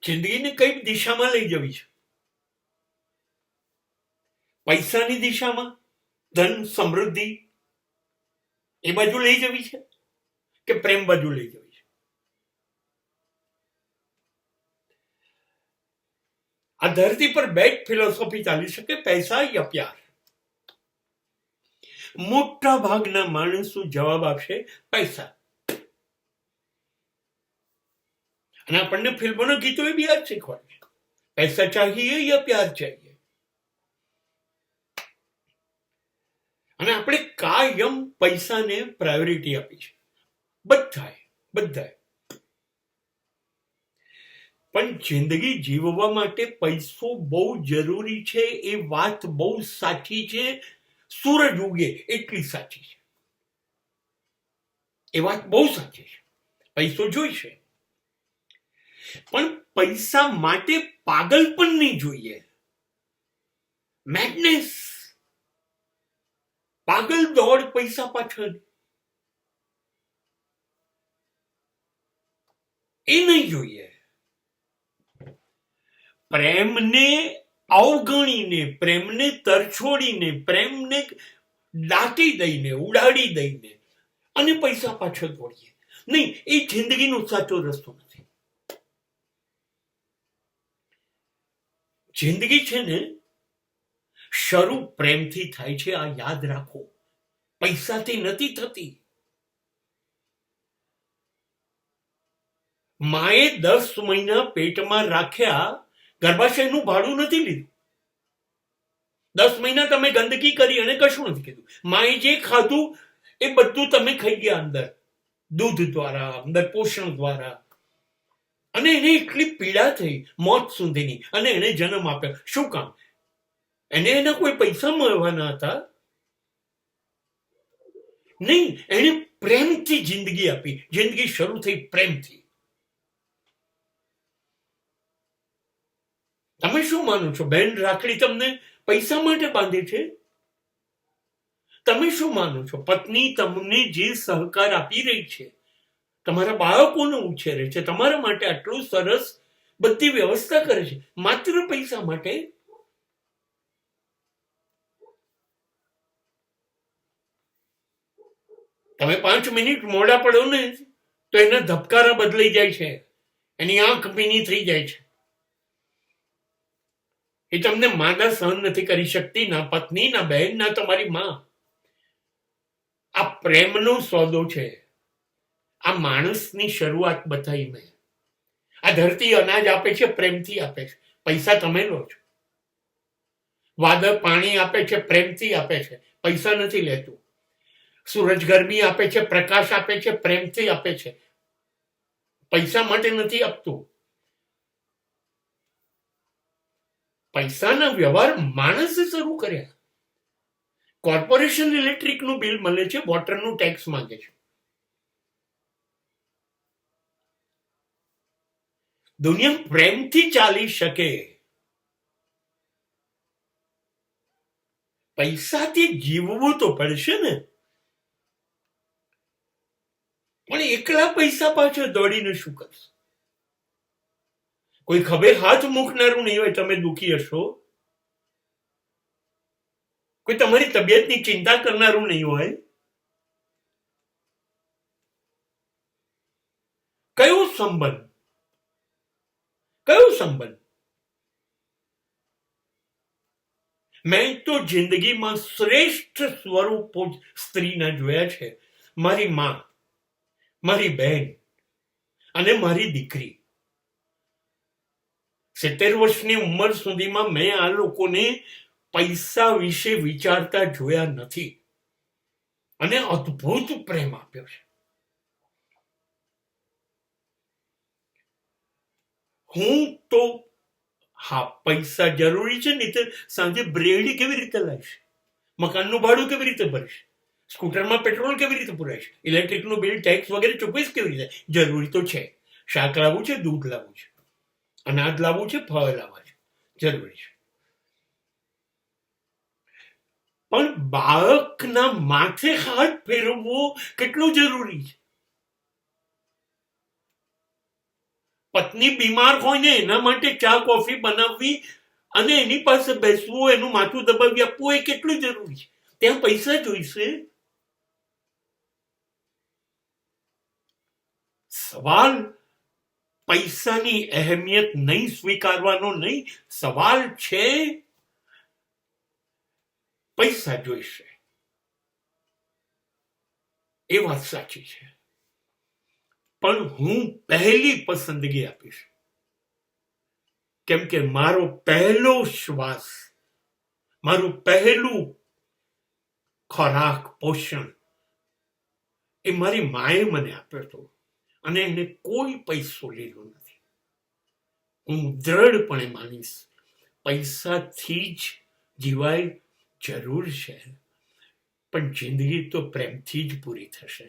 જિંદગીને કઈ દિશામાં લઈ જવી છે? પૈસાની દિશામાં, ધન સમૃદ્ધિ એ બાજુ લઈ જવી છે કે પ્રેમ બાજુ લઈ જવી છે? આ ધરતી પર બે જ ફિલોસોફી ચાલી શકે, પૈસા યા પ્યાર. મોટા ભાગના માણસો જવાબ આપશે પૈસા. અને આપણને ફિલ્મોના ગીતો એ બી યાદ શીખવાડે છે, પૈસા ચાહીએ યા પ્યાર ચાહીએ. અને આપણે કાયમ પૈસાને પ્રાયોરિટી આપી છે, બધાએ. પણ જિંદગી જીવવા માટે પૈસો બહુ જરૂરી છે, એ વાત બહુ સાચી છે. સૂરજ ઉગે એટલી સાચી છે, એ વાત બહુ સાચી છે. પૈસો જોઈશે, પણ પૈસા માટે પાગલ પણ નહીં જોઈએ. મેડનેસ, પાગલ દોડ પૈસા પાછળ, એ નહીં જોઈએ. પ્રેમને અવગણીને, પ્રેમને તરછોડીને, પ્રેમને દાટી દઈને, ઉડાડી દઈને અને પૈસા પાછળ દોડીએ નહીં, એ જિંદગીનો સાચો રસ્તો નથી. જિંદગી છે ને શરૂ પ્રેમથી થાય છે, આ યાદ રાખો. પૈસાથી નથી થતી. માએ 10 મહિના પેટમાં રાખ્યા, ગર્ભાશયનું ભાડું નથી લીધું. 10 મહિના તમે ગંદકી કરી અને કશું નથી કીધું. માએ જે ખાધું એ બધું તમે ખાઈ ગયા, અંદર દૂધ દ્વારા, અંદર પોષણ દ્વારા. અને એને એટલી પીડા થઈ મોત સુધીની, અને એને જન્મ આપ્યો. શું કામ? એને એના કોઈ પૈસા મળવાના હતા નહીં. એને પ્રેમથી જિંદગી આપી. જિંદગી શરૂ થઈ પ્રેમથી. તમે શું માનો છો? બેન રાખડી તમને પૈસા માટે બાંધે છે? તમે શું માનો છો? પત્ની તમને જે સહકાર આપી રહી છે, તમારા બાળકોને ઉછેરે છે, તમારા માટે આટલું સરસ બધી વ્યવસ્થા કરે છે, માત્ર પૈસા માટે? તમે 5 મિનિટ મોડા પડો ને તો એના ધબકારા બદલાઈ જાય છે, એની આંખ ભીની થઈ જાય છે. એ તમને માદા સહન નથી કરી શકતી, ના પત્ની, ના બહેન, ના તમારી માં. આ પ્રેમનો સોદો છે. આ માણસની શરૂઆત બતાવી મેં. આ ધરતી અનાજ આપે છે, પ્રેમથી આપે છે. પૈસા તમે લો છો. વાદળ પાણી આપે છે, પ્રેમથી આપે છે, પૈસા નથી લેતું. સૂરજ ગરમી આપે છે, પ્રકાશ આપે છે, પ્રેમથી આપે છે, પૈસા માટે નથી આપતું. પૈસાના વ્યવહાર માણસે શરૂ કર્યા. કોર્પોરેશન ઇલેક્ટ્રિકનું બિલ મળે છે, વોટરનું ટેક્સ માંગે છે. દુનિયા પ્રેમથી ચાલી શકે. પૈસાથી જીવવું તો પડશે ને. પણ એકલા પૈસા પાછળ દોડીને શું કરશે? કોઈ ખભે હાથ મૂકનારું નહીં હોય. તમે દુખી હશો, કોઈ તમારી તબિયતની ચિંતા કરનારું નહીં હોય. કયો સંબંધ? મેં તો જિંદગીમાં શ્રેષ્ઠ સ્વરૂપો સ્ત્રીના જોયા છે. મારી માં, મારી બહેન અને મારી દીકરી. 70 વર્ષની ઉંમર સુધીમાં મેં આ લોકોને પૈસા વિશે વિચારતા જોયા નથી, અને અદ્ભુત પ્રેમ આપ્યો છે. હું તો હા, પૈસા જરૂરી છે, નહીં તો સાંજે બ્રેડ કેવી રીતે લાવીશ? મકાનનું ભાડું કેવી રીતે ભરીશ? સ્કૂટરમાં પેટ્રોલ કેવી રીતે પુરાઈશ? ઇલેક્ટ્રિકનું બિલ, ટેક્સ વગેરે ચૂકવીશ કેવી રીતે? જરૂરી તો છે. શાક લાવવું છે, દૂધ લાવવું છે, અનાજ લાવવું છે, ફળ લાવવા છે, જરૂરી છે. પણ બાળકના માથે હાથ ફેરવવો કેટલું જરૂરી છે? પત્ની બીમાર હોય ને એના માટે ચા કોફી બનાવવી અને એની પાસે બેસવું, એનું માથું દબાવી આપવું એ કેટલું જરૂરી છે. ત્યાં પૈસા જોઈશે. સવાલ પૈસાની અહેમિયત નહીં સ્વીકારવાનો નહીં, સવાલ છે પૈસા જોઈશે. એ વાત સાચી છે, પણ હું પહેલી પસંદગી આપીશ, કેમ કે મારો પહેલો શ્વાસ, મારું પહેલું ખોરાક, પોષણ એ મારી માએ મને આપ્યો હતો અને એને કોઈ પૈસો લીધો નથી. હું દ્રઢપણે માનીશ પૈસાથી જ જીવાય જરૂર છે, પણ જિંદગી તો પ્રેમથી જ પૂરી થશે.